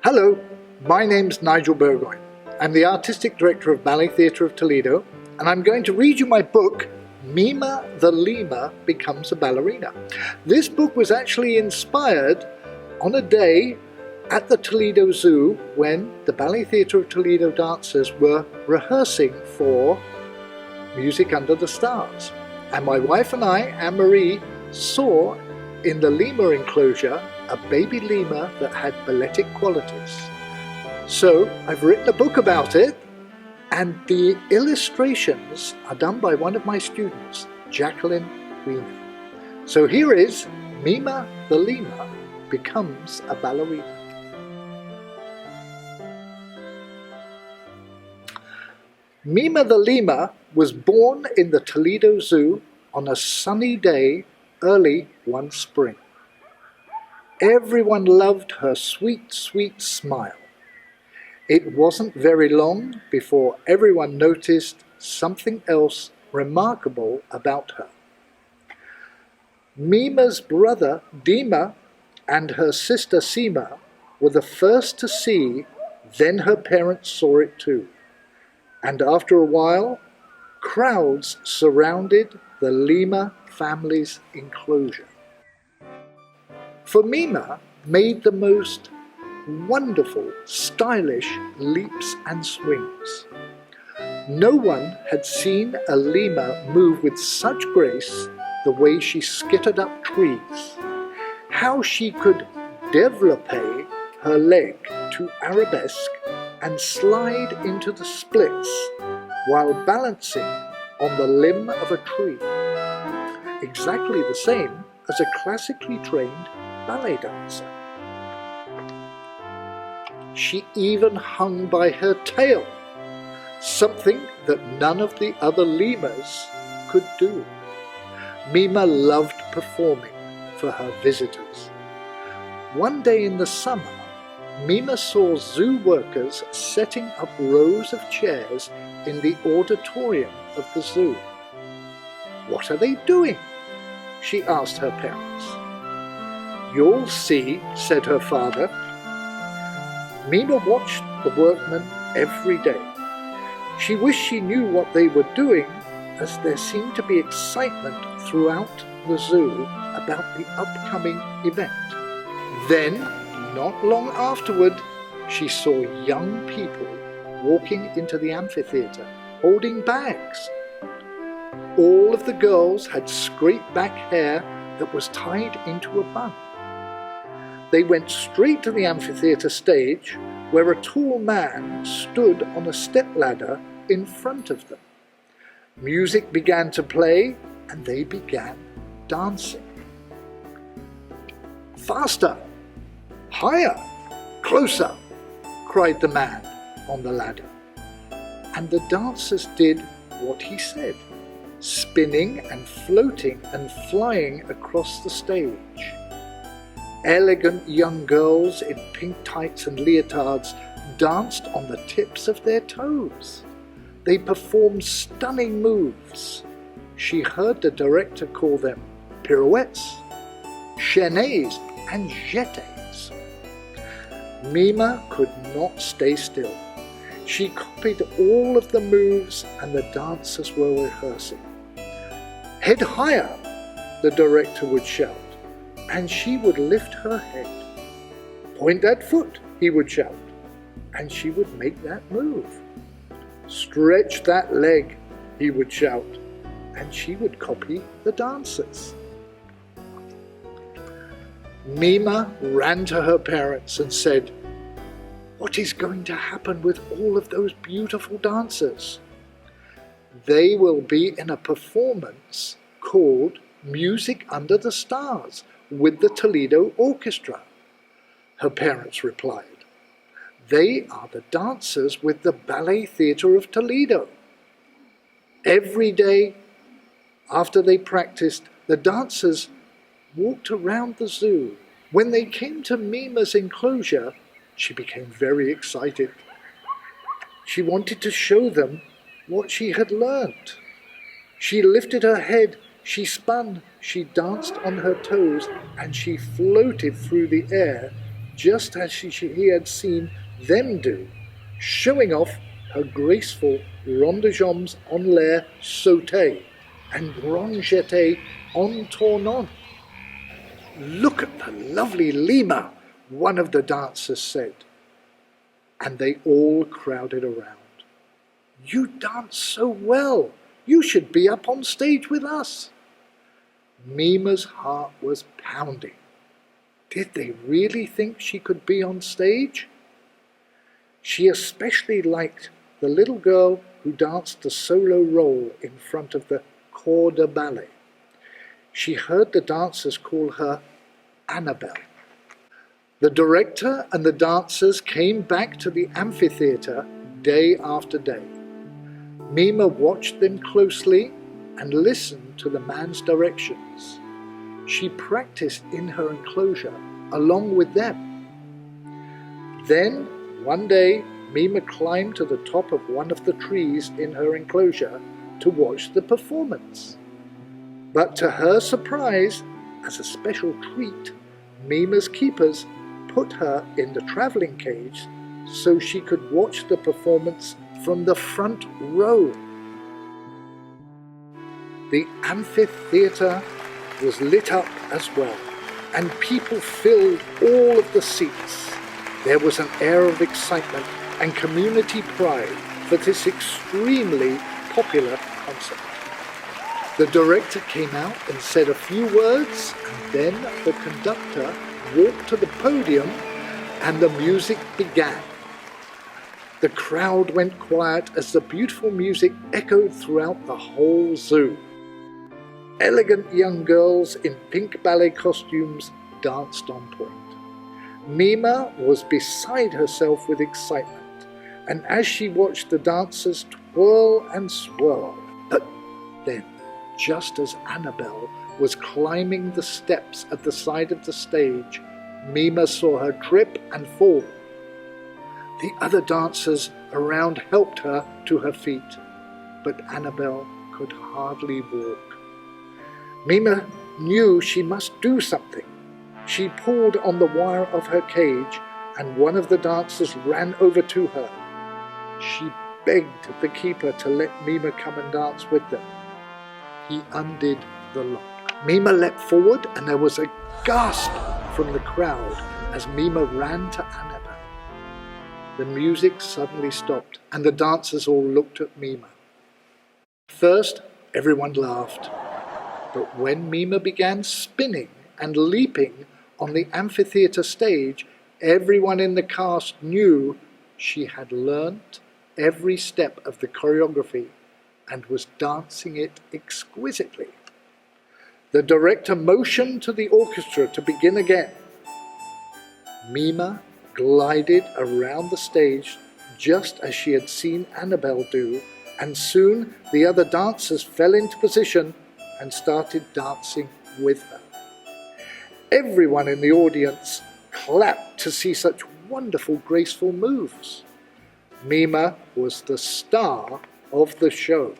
Hello, my name's Nigel Burgoine. I'm the Artistic Director of Ballet Theatre of Toledo, and I'm going to read you my book, Meema The Lemur Becomes a Ballerina. This book was actually inspired on a day at the Toledo Zoo when the Ballet Theatre of Toledo dancers were rehearsing for Music Under the Stars. And my wife and I, Anne-Marie, saw in the lemur enclosure a baby lemur that had balletic qualities. So I've written a book about it, and the illustrations are done by one of my students, Jacqueline Weiner. So here is Meema the Lemur Becomes a Ballerina. Meema the Lemur was born in the Toledo Zoo on a sunny day early one spring. Everyone loved her sweet, sweet smile. It wasn't very long before everyone noticed something else remarkable about her. Meema's brother Dima and her sister Seema were the first to see, then her parents saw it too. And after a while, crowds surrounded the lemur family's enclosure. For Meema made the most wonderful, stylish leaps and swings. No one had seen a lemur move with such grace the way she skittered up trees. How she could développer her leg to arabesque and slide into the splits while balancing on the limb of a tree. Exactly the same as a classically trained ballet dancer. She even hung by her tail, something that none of the other lemurs could do. Meema loved performing for her visitors. One day in the summer, Meema saw zoo workers setting up rows of chairs in the auditorium of the zoo. "What are they doing?" she asked her parents. "You'll see," said her father. Meema watched the workmen every day. She wished she knew what they were doing, as there seemed to be excitement throughout the zoo about the upcoming event. Then, not long afterward, she saw young people walking into the amphitheatre, holding bags. All of the girls had scraped back hair that was tied into a bun. They went straight to the amphitheatre stage, where a tall man stood on a stepladder in front of them. Music began to play, and they began dancing. "Faster! Higher! Closer!" cried the man on the ladder. And the dancers did what he said, spinning and floating and flying across the stage. Elegant young girls in pink tights and leotards danced on the tips of their toes. They performed stunning moves. She heard the director call them pirouettes, chaînés, and jetés. Meema could not stay still. She copied all of the moves and the dancers were rehearsing. "Head higher," the director would shout, and she would lift her head. "Point that foot," he would shout, and she would make that move. "Stretch that leg," he would shout, and she would copy the dancers. Meema ran to her parents and said, "What is going to happen with all of those beautiful dancers?" "They will be in a performance called Music Under the Stars with the Toledo Orchestra," her parents replied. "They are the dancers with the Ballet Theatre of Toledo." Every day after they practiced, the dancers walked around the zoo. When they came to Meema's enclosure, she became very excited. She wanted to show them what she had learnt. She lifted her head, she spun, she danced on her toes, and she floated through the air just as he had seen them do, showing off her graceful rondejambes en l'air sauté and grand jeté en tournant. "Look at the lovely lemur," one of the dancers said, and they all crowded around. "You dance so well, you should be up on stage with us." Meema's heart was pounding. Did they really think she could be on stage? She especially liked the little girl who danced the solo role in front of the corps de ballet. She heard the dancers call her Annabelle. The director and the dancers came back to the amphitheatre day after day. Meema watched them closely and listened to the man's directions. She practiced in her enclosure along with them. Then, one day, Meema climbed to the top of one of the trees in her enclosure to watch the performance. But to her surprise, as a special treat, Meema's keepers put her in the travelling cage so she could watch the performance from the front row. The amphitheatre was lit up as well, and people filled all of the seats. There was an air of excitement and community pride for this extremely popular concert. The director came out and said a few words, and then the conductor walked to the podium and the music began. The crowd went quiet as the beautiful music echoed throughout the whole zoo. Elegant young girls in pink ballet costumes danced on point. Meema was beside herself with excitement, and as she watched the dancers twirl and swirl, but then, just as Annabelle was climbing the steps at the side of the stage, Meema saw her trip and fall. The other dancers around helped her to her feet, but Annabelle could hardly walk. Meema knew she must do something. She pulled on the wire of her cage, and one of the dancers ran over to her. She begged the keeper to let Meema come and dance with them. He undid the lock. Meema leapt forward, and there was a gasp from the crowd as Meema ran to Annabelle. The music suddenly stopped, and the dancers all looked at Meema. First, everyone laughed. But when Meema began spinning and leaping on the amphitheatre stage, everyone in the cast knew she had learnt every step of the choreography and was dancing it exquisitely. The director motioned to the orchestra to begin again. Meema glided around the stage just as she had seen Annabelle do, and soon the other dancers fell into position and started dancing with her. Everyone in the audience clapped to see such wonderful, graceful moves. Meema was the star of the show.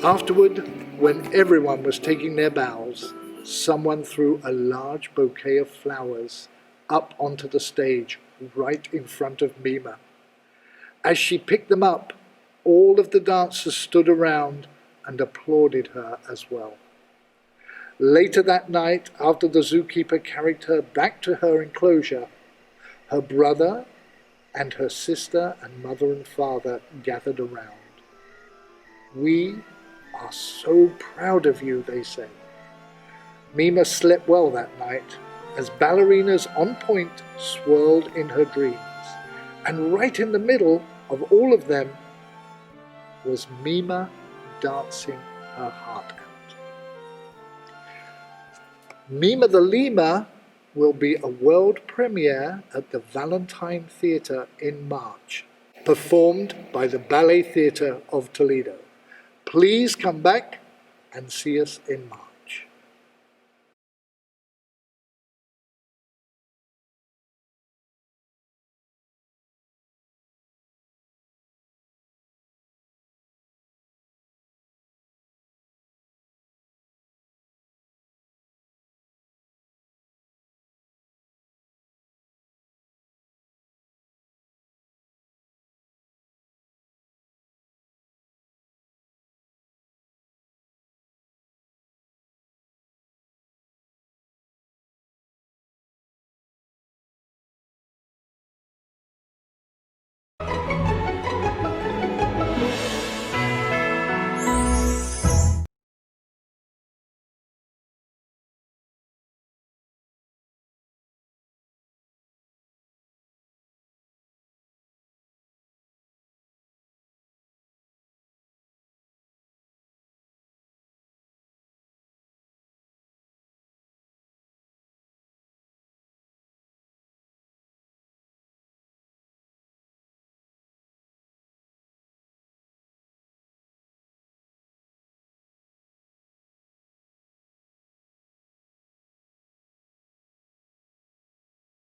Afterward, when everyone was taking their bows, someone threw a large bouquet of flowers up onto the stage right in front of Meema. As she picked them up, all of the dancers stood around and applauded her as well. Later that night, after the zookeeper carried her back to her enclosure, her brother and her sister and mother and father gathered around. "We are so proud of you," they said. Meema slept well that night as ballerinas on point swirled in her dreams, and right in the middle of all of them was Meema dancing her heart out. Meema the Lemur will be a world premiere at the Valentine Theatre in March, performed by the Ballet Theatre of Toledo. Please come back and see us in March.